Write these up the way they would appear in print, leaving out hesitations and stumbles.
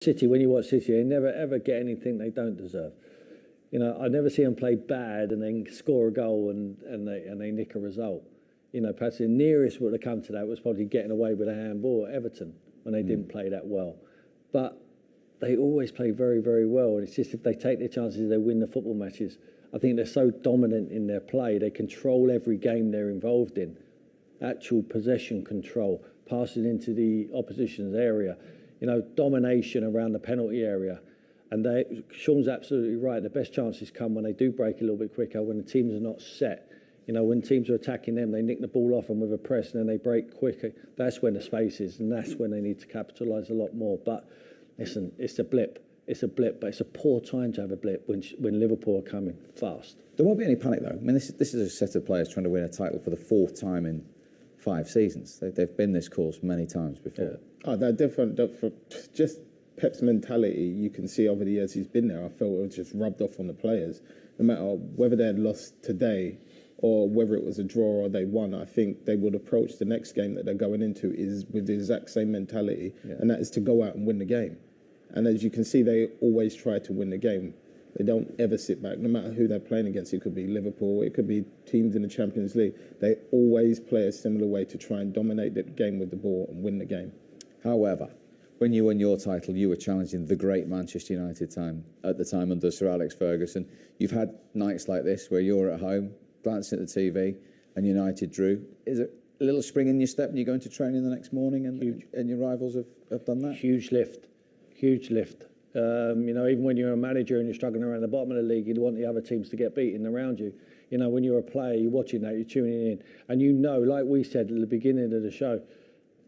City, when you watch City, they never ever get anything they don't deserve. I never see them play bad and then score a goal and they nick a result. Perhaps the nearest would have come to that was probably getting away with a handball at Everton when they didn't play that well. But they always play very, very well. And it's just if they take their chances, they win the football matches. I think they're so dominant in their play. They control every game they're involved in. Actual possession control, passing into the opposition's area, domination around the penalty area. And Shaun's absolutely right. The best chances come when they do break a little bit quicker, when the teams are not set. When teams are attacking them, they nick the ball off them with a press and then they break quicker. That's when the space is, and that's when they need to capitalise a lot more. But listen, it's a blip. It's a blip, but it's a poor time to have a blip when Liverpool are coming fast. There won't be any panic, though. I mean, this is a set of players trying to win a title for the 4th time in 5 seasons. They've been this course many times before. Yeah. Oh, they're different. Just Pep's mentality, you can see over the years he's been there. I felt it was just rubbed off on the players. No matter whether they had lost today or whether it was a draw or they won, I think they would approach the next game that they're going into is with the exact same mentality, and that is to go out and win the game. And as you can see, they always try to win the game. They don't ever sit back, no matter who they're playing against. It could be Liverpool, it could be teams in the Champions League. They always play a similar way to try and dominate the game with the ball and win the game. However, when you won your title, you were challenging the great Manchester United at the time under Sir Alex Ferguson. You've had nights like this where you're at home, glancing at the TV, and United drew. Is it a little spring in your step when you go into training the next morning and your rivals have done that? Huge lift. Even when you're a manager and you're struggling around the bottom of the league, you want the other teams to get beaten around you. When you're a player, you're watching that, you're tuning in, and like we said at the beginning of the show,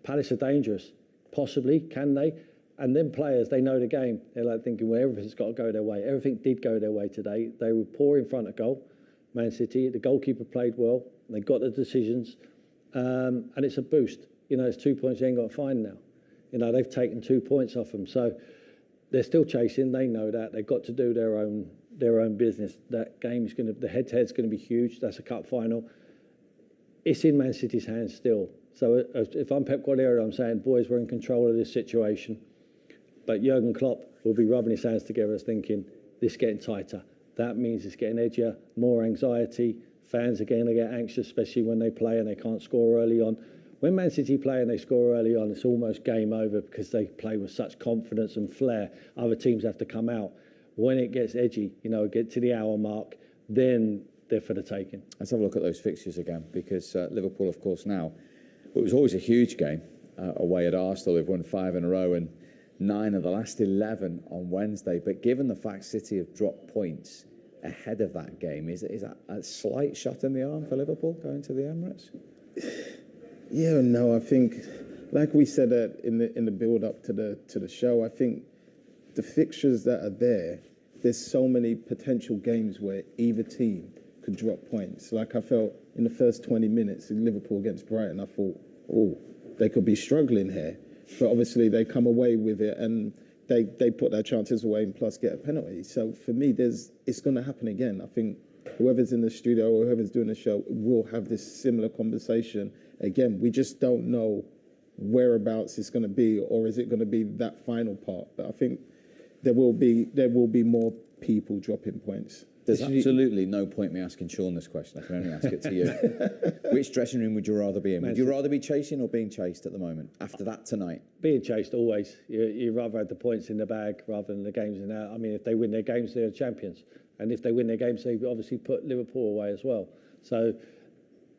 Palace are dangerous. Possibly, can they? And then players, they know the game. They're like thinking, well, everything's got to go their way. Everything did go their way today. They were poor in front of goal, Man City. The goalkeeper played well. They got the decisions. And it's a boost. It's 2 points you ain't got to find now. They've taken 2 points off them. So they're still chasing. They know that. They've got to do their own business. That game is the head-to-head's going to be huge. That's a cup final. It's in Man City's hands still. So if I'm Pep Guardiola, I'm saying, boys, we're in control of this situation. But Jurgen Klopp will be rubbing his hands together thinking, this is getting tighter. That means it's getting edgier, more anxiety. Fans are going to get anxious, especially when they play and they can't score early on. When Man City play and they score early on, it's almost game over because they play with such confidence and flair. Other teams have to come out. When it gets edgy, get to the hour mark, then they're for the taking. Let's have a look at those fixtures again, because Liverpool, of course, now, it was always a huge game away at Arsenal. They've won 5 in a row and 9 of the last 11 on Wednesday. But given the fact City have dropped points ahead of that game, is that a slight shot in the arm for Liverpool going to the Emirates? Yeah, no, I think, like we said in the build-up to the show, I think the fixtures that are there's so many potential games where either team could drop points. Like I felt in the first 20 minutes in Liverpool against Brighton, I thought, they could be struggling here. But obviously they come away with it and they put their chances away and plus get a penalty. So for me, it's going to happen again. I think whoever's in the studio or whoever's doing the show will have this similar conversation again. We just don't know whereabouts it's going to be, or is it going to be that final part? But I think there will be more people dropping points. There's absolutely no point me asking Shaun this question. I can only ask it to you. Which dressing room would you rather be in? Would you rather be chasing or being chased at the moment, after that tonight? Being chased, always. You rather have the points in the bag rather than the games in there. I mean, if they win their games, they're champions. And if they win their games, they obviously put Liverpool away as well. So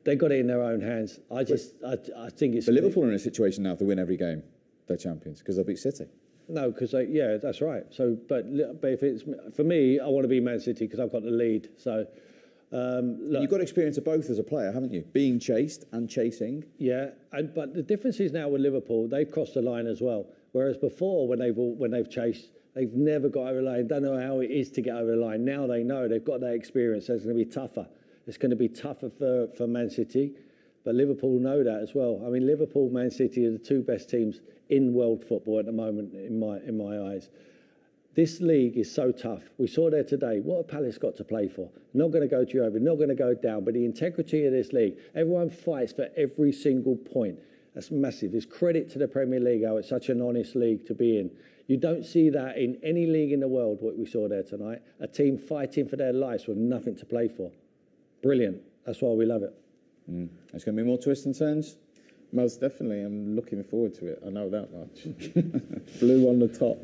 they got it in their own hands. I think it's... But Liverpool are in a situation now to win every game. They're champions because they'll beat City. No, because that's right. So, but if it's for me, I want to be Man City because I've got the lead. So, you've got experience of both as a player, haven't you? Being chased and chasing. Yeah, but the difference is now with Liverpool, they've crossed the line as well. Whereas before, when they've chased, they've never got over the line. Don't know how it is to get over the line. Now they know they've got that experience. So it's going to be tougher. It's going to be tougher for Man City. But Liverpool know that as well. I mean, Liverpool, Man City are the 2 best teams in world football at the moment, in my eyes. This league is so tough. We saw there today, what have Palace got to play for? Not going to go to Europa, not going to go down, but the integrity of this league, everyone fights for every single point. That's massive. It's credit to the Premier League how it's such an honest league to be in. You don't see that in any league in the world, what we saw there tonight. A team fighting for their lives with nothing to play for. Brilliant. That's why we love it. There's going to be more twists and turns. Most definitely. I'm looking forward to it. I know that much. Blue on the top.